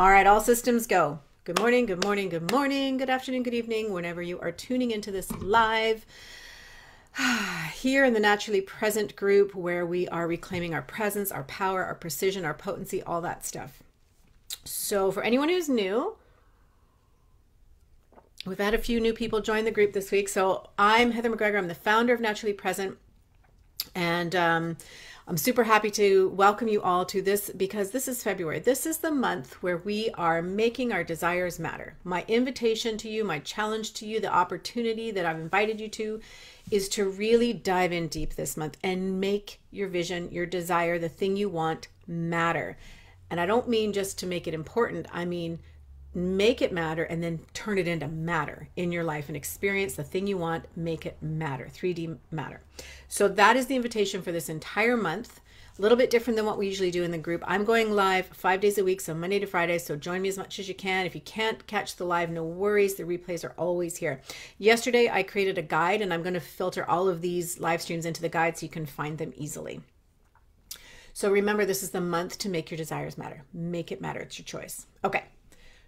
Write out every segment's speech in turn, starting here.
All right, all systems go. Good morning, good morning, good morning, good afternoon, good evening, whenever you are tuning into this live here in the Naturally Present group, where we are reclaiming our presence, our power, our precision, our potency, all that stuff. So for anyone who's new, we've had a few new people join the group this week. So I'm Heather McGregor. I'm the founder of Naturally Present. And I'm super happy to welcome you all to this, because this is February. This is the month where we are making our desires matter. My invitation to you, my challenge to you, the opportunity that I've invited you to is to really dive in deep this month and make your vision, your desire, the thing you want matter. And I don't mean just to make it important. I mean, make it matter and then turn it into matter in your life and experience the thing you want, make it matter, 3D matter. So that is the invitation for this entire month. A little bit different than what we usually do in the group. I'm going live 5 days a week, so Monday to Friday. So join me as much as you can. If you can't catch the live, no worries. The replays are always here. Yesterday, I created a guide, and I'm going to filter all of these live streams into the guide so you can find them easily. So remember, this is the month to make your desires matter. Make it matter. It's your choice. Okay.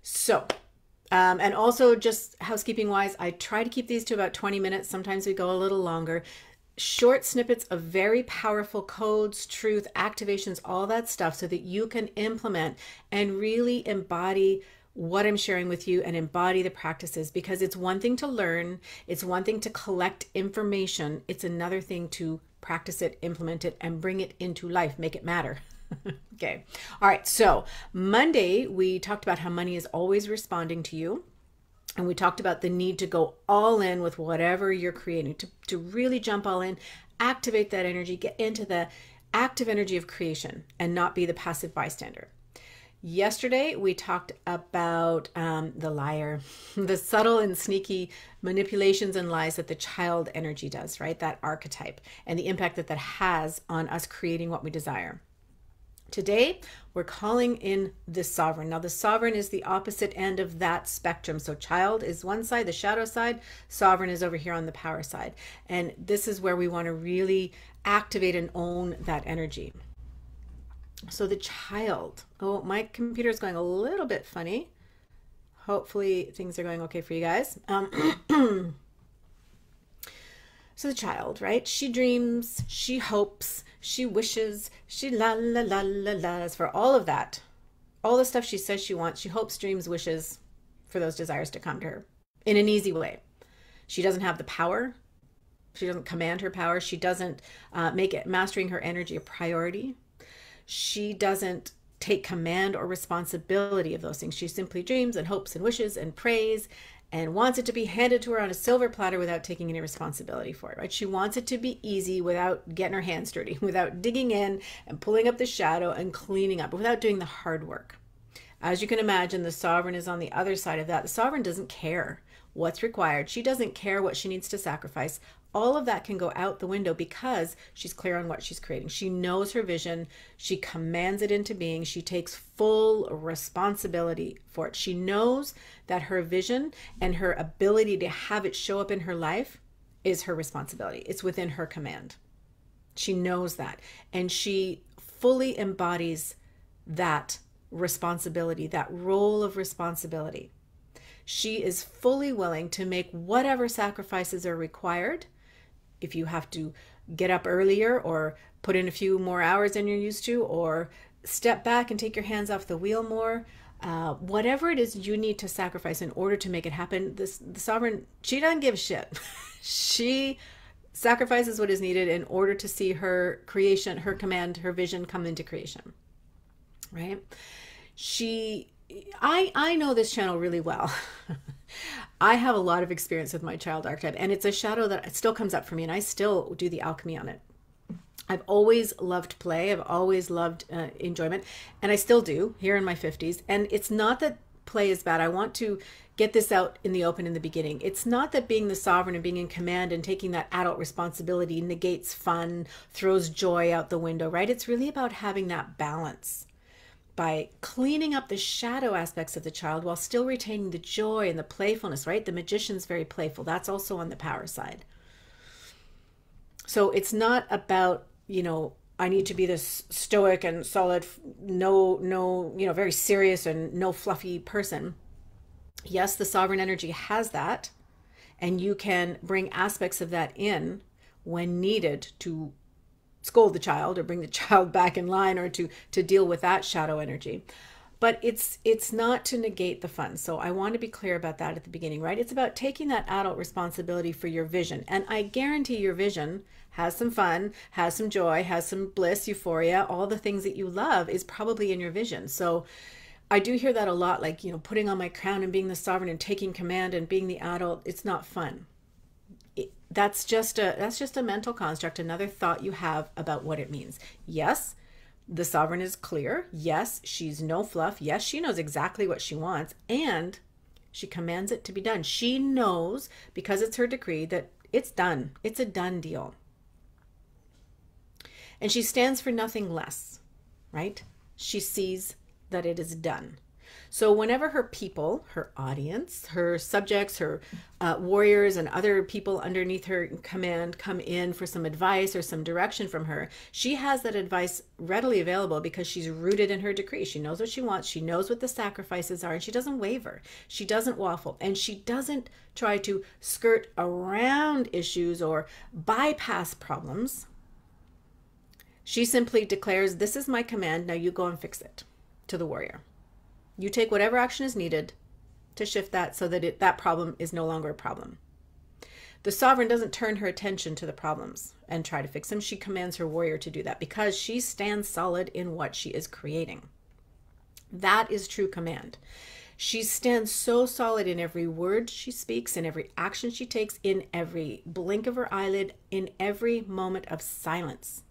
So, and also just housekeeping wise, I try to keep these to about 20 minutes. Sometimes we go a little longer. Short snippets of very powerful codes, truth, activations, all that stuff, so that you can implement and really embody what I'm sharing with you and embody the practices. Because it's one thing to learn, it's one thing to collect information, it's another thing to practice it, implement it, and bring it into life, make it matter. Okay. All right. So Monday, we talked about how money is always responding to you. And we talked about the need to go all in with whatever you're creating, to really jump all in, activate that energy, get into the active energy of creation and not be the passive bystander. Yesterday, we talked about the liar, the subtle and sneaky manipulations and lies that the child energy does, right? That archetype, and the impact that that has on us creating what we desire. Today, we're calling in the sovereign. Now, the sovereign is the opposite end of that spectrum. So child is one side, the shadow side. Sovereign is over here on the power side. And this is where we want to really activate and own that energy. So the child, oh, my computer is going a little bit funny. Hopefully things are going okay for you guys. So the child, right? She dreams, she hopes, she wishes, she la la la la la's for all of that. All the stuff she says she wants, she hopes, dreams, wishes for those desires to come to her in an easy way. She doesn't have the power. She doesn't command her power. She doesn't make it mastering her energy a priority. She doesn't take command or responsibility of those things. She simply dreams and hopes and wishes and prays and wants it to be handed to her on a silver platter without taking any responsibility for it, right? She wants it to be easy without getting her hands dirty, without digging in and pulling up the shadow and cleaning up, without doing the hard work. As you can imagine, the sovereign is on the other side of that. The sovereign doesn't care what's required. She doesn't care what she needs to sacrifice. All of that can go out the window because she's clear on what she's creating. She knows her vision. She commands it into being. She takes full responsibility for it. She knows that her vision and her ability to have it show up in her life is her responsibility. It's within her command. She knows that. And she fully embodies that responsibility, that role of responsibility. She is fully willing to make whatever sacrifices are required. If you have to get up earlier or put in a few more hours than you're used to, or step back and take your hands off the wheel more, whatever it is you need to sacrifice in order to make it happen, the sovereign, she doesn't give a shit. She sacrifices what is needed in order to see her creation, her command, her vision come into creation, right? I know this channel really well. I have a lot of experience with my child archetype, and it's a shadow that still comes up for me, and I still do the alchemy on it. I've always loved play. I've always loved enjoyment, and I still do here in my 50s. And it's not that play is bad. I want to get this out in the open in the beginning. It's not that being the sovereign and being in command and taking that adult responsibility negates fun, throws joy out the window, right? It's really about having that balance by cleaning up the shadow aspects of the child while still retaining the joy and the playfulness, right? The magician's very playful. That's also on the power side. So it's not about, I need to be this stoic and solid, no, very serious and no fluffy person. Yes, the sovereign energy has that, and you can bring aspects of that in when needed to scold the child or bring the child back in line, or to deal with that shadow energy. But it's not to negate the fun. So I want to be clear about that at the beginning, right? It's about taking that adult responsibility for your vision. And I guarantee your vision has some fun, has some joy, has some bliss, euphoria, all the things that you love is probably in your vision. So I do hear that a lot, like, putting on my crown and being the sovereign and taking command and being the adult. It's not fun. That's just a mental construct, another thought you have about what it means. Yes, the sovereign is clear. Yes, she's no fluff. Yes, she knows exactly what she wants, and she commands it to be done. She knows, because it's her decree, that it's done. It's a done deal. And she stands for nothing less, right? She sees that it is done. So whenever her people, her audience, her subjects, her warriors, and other people underneath her command come in for some advice or some direction from her, she has that advice readily available because she's rooted in her decree. She knows what she wants. She knows what the sacrifices are, and she doesn't waver. She doesn't waffle, and she doesn't try to skirt around issues or bypass problems. She simply declares, this is my command, now you go and fix it, to the warrior. You take whatever action is needed to shift that so that that problem is no longer a problem. The sovereign doesn't turn her attention to the problems and try to fix them. She commands her warrior to do that because she stands solid in what she is creating. That is true command. She stands so solid in every word she speaks, in every action she takes, in every blink of her eyelid, in every moment of silence.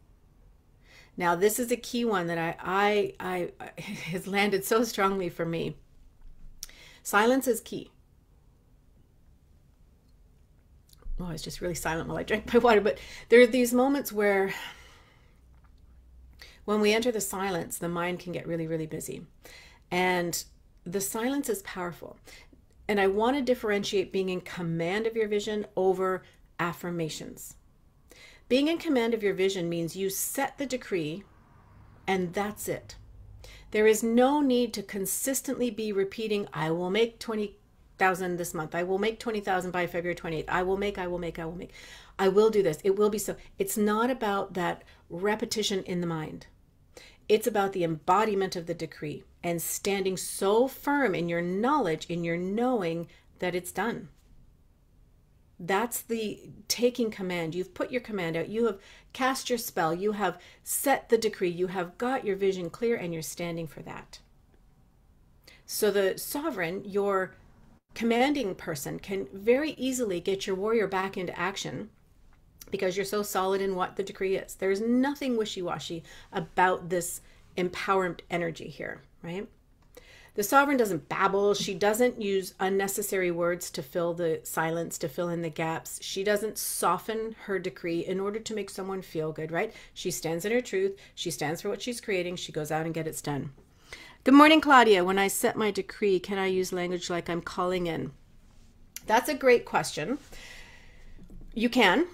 Now, this is a key one that I has landed so strongly for me. Silence is key. Oh, I was just really silent while I drank my water. But there are these moments where when we enter the silence, the mind can get really, really busy. And the silence is powerful. And I want to differentiate being in command of your vision over affirmations. Being in command of your vision means you set the decree and that's it. There is no need to consistently be repeating, I will make 20,000 this month. I will make 20,000 by February 28th. I will make. I will do this. It will be so. It's not about that repetition in the mind. It's about the embodiment of the decree and standing so firm in your knowledge, in your knowing that it's done. That's the taking command. You've put your command out. You have cast your spell. You have set the decree. You have got your vision clear and you're standing for that. So the sovereign, your commanding person, can very easily get your warrior back into action because you're so solid in what the decree is. There's nothing wishy-washy about this empowerment energy here, right? The sovereign doesn't babble. She doesn't use unnecessary words to fill the silence, to fill in the gaps. She doesn't soften her decree in order to make someone feel good, right? She stands in her truth. She stands for what she's creating. She goes out and gets it done. Good morning, Claudia. When I set my decree, can I use language like I'm calling in? That's a great question. You can.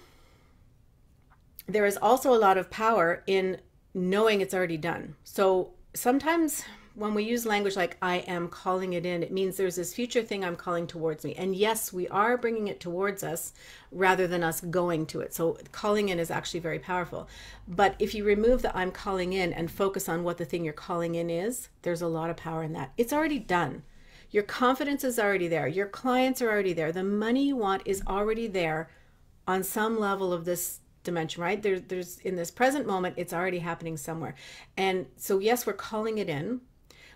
There is also a lot of power in knowing it's already done. So sometimes when we use language like I am calling it in, it means there's this future thing I'm calling towards me. And yes, we are bringing it towards us rather than us going to it. So calling in is actually very powerful. But if you remove the I'm calling in and focus on what the thing you're calling in is, there's a lot of power in that. It's already done. Your confidence is already there. Your clients are already there. The money you want is already there on some level of this dimension, right? There's in this present moment, it's already happening somewhere. And so yes, we're calling it in.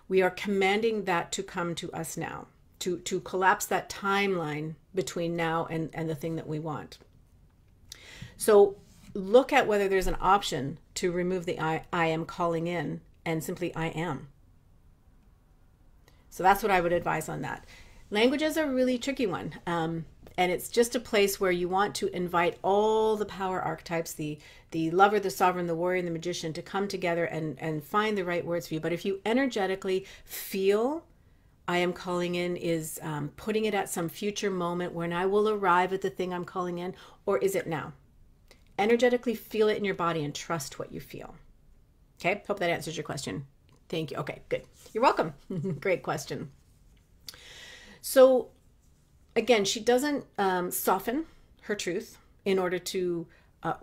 We are commanding that to come to us now, to collapse that timeline between now and the thing that we want. So look at whether there's an option to remove the I am calling in and simply I am. So that's what I would advise on that. Language is a really tricky one. And it's just a place where you want to invite all the power archetypes, the lover, the sovereign, the warrior, and the magician to come together and find the right words for you. But if you energetically feel I am calling in is putting it at some future moment when I will arrive at the thing I'm calling in, or is it now? Energetically feel it in your body and trust what you feel. Okay, hope that answers your question. Thank you. Okay, good. You're welcome. Great question. So again, she doesn't soften her truth in order to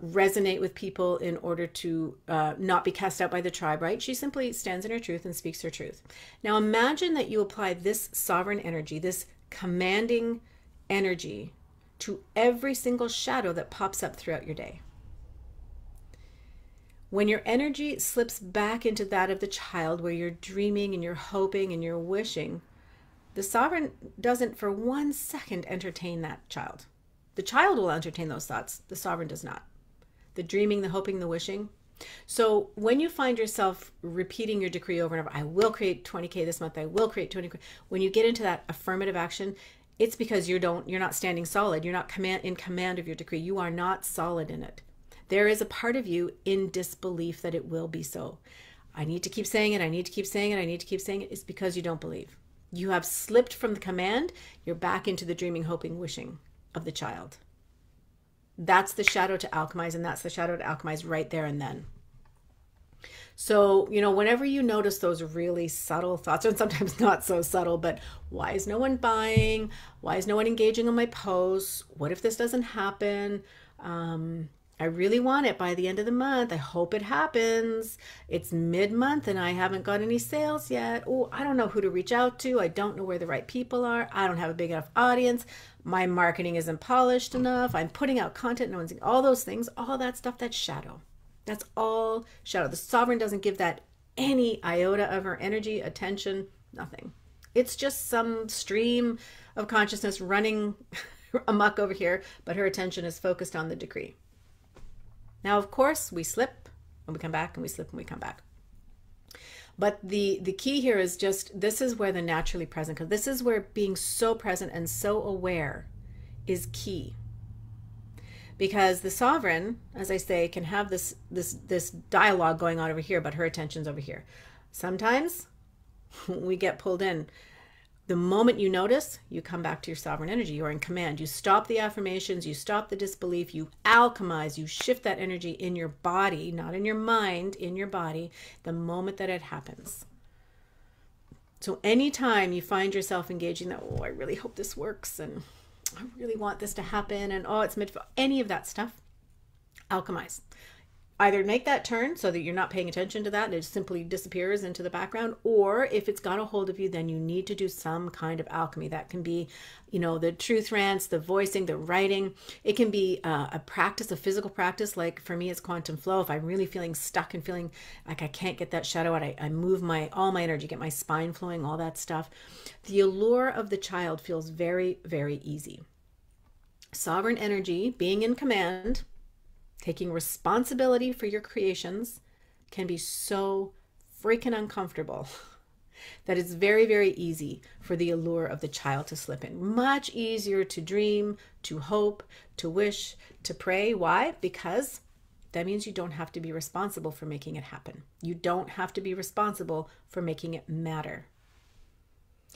resonate with people, in order to not be cast out by the tribe, right? She simply stands in her truth and speaks her truth. Now imagine that you apply this sovereign energy, this commanding energy, to every single shadow that pops up throughout your day. When your energy slips back into that of the child, where you're dreaming and you're hoping and you're wishing, the sovereign doesn't for 1 second entertain that child. The child will entertain those thoughts. The sovereign does not. The dreaming, the hoping, the wishing. So when you find yourself repeating your decree over and over, I will create 20K this month, I will create 20K. When you get into that affirmative action, it's because you're not standing solid. You're not in command of your decree. You are not solid in it. There is a part of you in disbelief that it will be so. I need to keep saying it. I need to keep saying it. I need to keep saying it. It's because you don't believe. You have slipped from the command. You're back into the dreaming, hoping, wishing of the child. That's the shadow to alchemize, and that's the shadow to alchemize right there and then. So, whenever you notice those really subtle thoughts, and sometimes not so subtle, but why is no one buying? Why is no one engaging on my posts? What if this doesn't happen? I really want it by the end of the month. I hope it happens. It's mid-month and I haven't got any sales yet. Oh, I don't know who to reach out to. I don't know where the right people are. I don't have a big enough audience. My marketing isn't polished enough. I'm putting out content. No one's seeing all those things. All that stuff, that's shadow. That's all shadow. The sovereign doesn't give that any iota of her energy, attention, nothing. It's just some stream of consciousness running amok over here, but her attention is focused on the decree. Now, of course, we slip and we come back, and we slip and we come back. But the key here is just, this is where the naturally present, because this is where being so present and so aware is key. Because the sovereign, as I say, can have this dialogue going on over here, but her attention's over here. Sometimes we get pulled in. The moment you notice, you come back to your sovereign energy. You are in command. You stop the affirmations. You stop the disbelief. You alchemize. You shift that energy in your body, not in your mind, in your body, the moment that it happens. So anytime you find yourself engaging that, oh, I really hope this works, and I really want this to happen, and oh, it's meant for any of that stuff, alchemize. Either make that turn so that you're not paying attention to that and it simply disappears into the background, or if it's got a hold of you, then you need to do some kind of alchemy. That can be, the truth rants, the voicing, the writing. It can be a practice, a physical practice. Like for me, it's quantum flow. If I'm really feeling stuck and feeling like I can't get that shadow out, I move all my energy, get my spine flowing, all that stuff. The allure of the child feels very, very easy. Sovereign energy, being in command, taking responsibility for your creations, can be so freaking uncomfortable that it's very, very easy for the allure of the child to slip in. Much easier to dream, to hope, to wish, to pray. Why? Because that means you don't have to be responsible for making it happen. You don't have to be responsible for making it matter.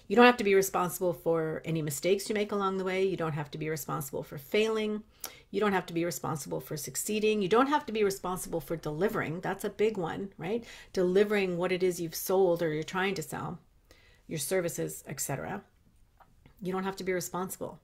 You don't have to be responsible for any mistakes you make along the way. You don't have to be responsible for failing. You don't have to be responsible for succeeding. You don't have to be responsible for delivering. That's a big one, right? Delivering what it is you've sold or you're trying to sell, your services, etc. You don't have to be responsible.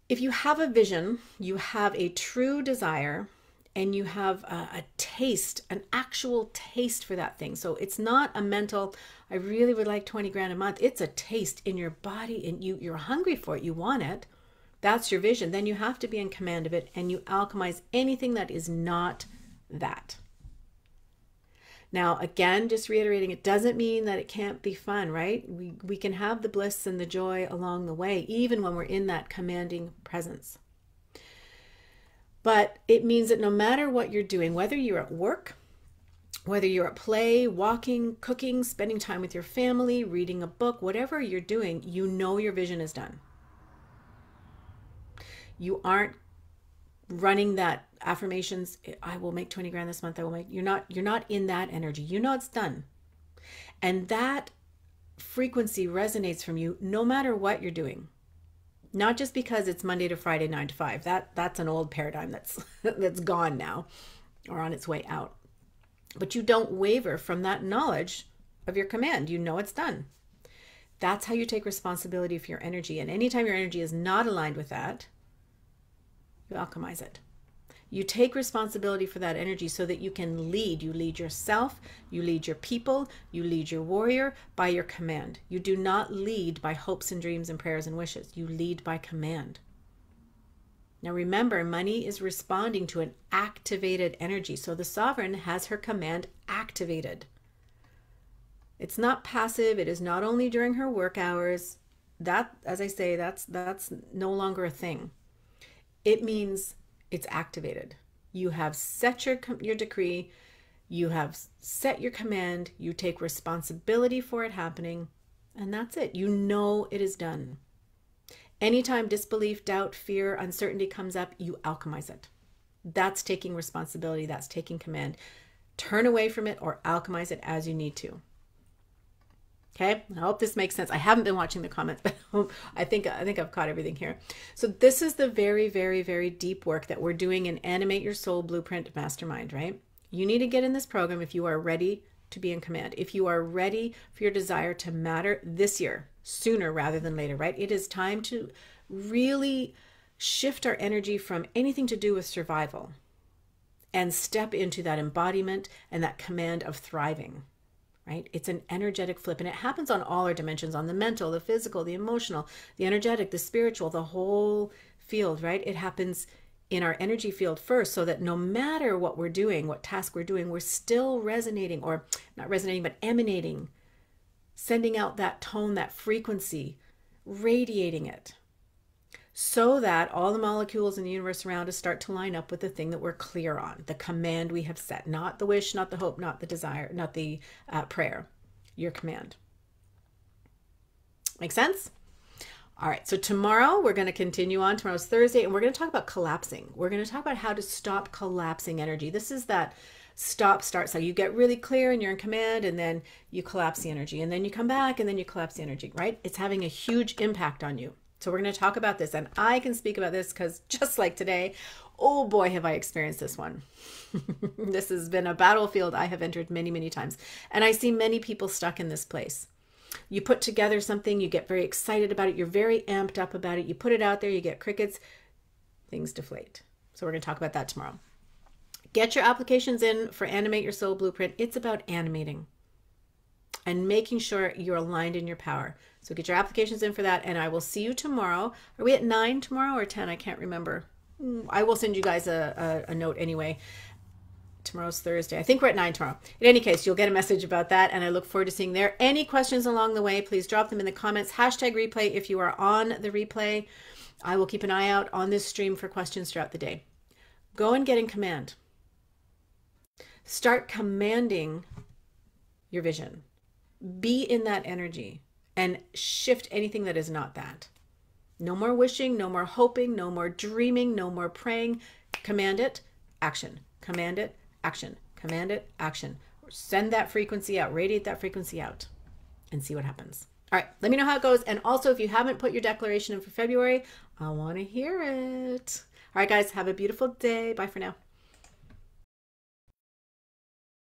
If you have a vision, you have a true desire, and you have a taste, an actual taste for that thing. So it's not a mental, I really would like 20 grand a month. It's a taste in your body, and you're hungry for it. You want it. That's your vision. Then you have to be in command of it, and you alchemize anything that is not that. Now, again, just reiterating, it doesn't mean that it can't be fun, right? We can have the bliss and the joy along the way, even when we're in that commanding presence. But it means that no matter what you're doing, whether you're at work, whether you're at play, walking, cooking, spending time with your family, reading a book, whatever you're doing, you know your vision is done. You aren't running that affirmations, I will make 20 grand this month, you're not in that energy. You know it's done. And that frequency resonates from you no matter what you're doing. Not just because it's Monday to Friday, 9 to 5. That's an old paradigm that's gone now, or on its way out. but you don't waver from that knowledge of your command. You know it's done. That's how you take responsibility for your energy. And anytime your energy is not aligned with that, you alchemize it. You take responsibility for that energy so that you can lead. You lead yourself, you lead your people, you lead your warrior by your command. You do not lead by hopes and dreams and prayers and wishes. You lead by command. Now remember, money is responding to an activated energy. So the sovereign has her command activated. It's not passive. It is not only during her work hours. That, as I say, that's no longer a thing. It means it's activated. You have set your decree. You have set your command. You take responsibility for it happening. And that's it. You know it is done. Anytime disbelief, doubt, fear, uncertainty comes up, you alchemize it. That's taking responsibility. That's taking command. Turn away from it or alchemize it as you need to. Okay, I hope this makes sense. I haven't been watching the comments, but I think I've caught everything here. So this is the very, very, very deep work that we're doing in Animate Your Soul Blueprint Mastermind, right? You need to get in this program if you are ready to be in command. If you are ready for your desire to matter this year, sooner rather than later, right? It is time to really shift our energy from anything to do with survival and step into that embodiment and that command of thriving. Right? It's an energetic flip, and it happens on all our dimensions, on the mental, the physical, the emotional, the energetic, the spiritual, the whole field, right? It happens in our energy field first, so that no matter what we're doing, what task we're doing, we're still resonating, or not resonating, but emanating, sending out that tone, that frequency, radiating it, so that all the molecules in the universe around us start to line up with the thing that we're clear on, the command we have set, not the wish, not the hope, not the desire, not the prayer, your command. Make sense? All right, so tomorrow we're going to continue on. Tomorrow's Thursday, and we're going to talk about collapsing. We're going to talk about how to stop collapsing energy. This is that stop, start. So you get really clear and you're in command, and then you collapse the energy, and then you come back, and then you collapse the energy, right? It's having a huge impact on you. So we're going to talk about this, and I can speak about this because just like today, oh boy, have I experienced this one. This has been a battlefield I have entered many, many times, and I see many people stuck in this place. You put together something, you get very excited about it, you're very amped up about it, you put it out there, you get crickets, things deflate. So we're going to talk about that tomorrow. Get your applications in for Animate Your Soul Blueprint. It's about animating and making sure you're aligned in your power. So get your applications in for that, and I will see you tomorrow. Are we at 9 tomorrow or 10? I can't remember. I will send you guys a note anyway. Tomorrow's Thursday. I think we're at 9 tomorrow. In any case, you'll get a message about that, and I look forward to seeing there. Any questions along the way, please drop them in the comments. Hashtag replay if you are on the replay. I will keep an eye out on this stream for questions throughout the day. Go and get in command. Start commanding your vision. Be in that energy and shift anything that is not that. No more wishing, no more hoping, no more dreaming, no more praying. Command it, action. Command it, action. Command it, action. Send that frequency out, radiate that frequency out, and see what happens. All right, let me know how it goes. And also, if you haven't put your declaration in for February, I want to hear it. All right, guys, have a beautiful day. Bye for now.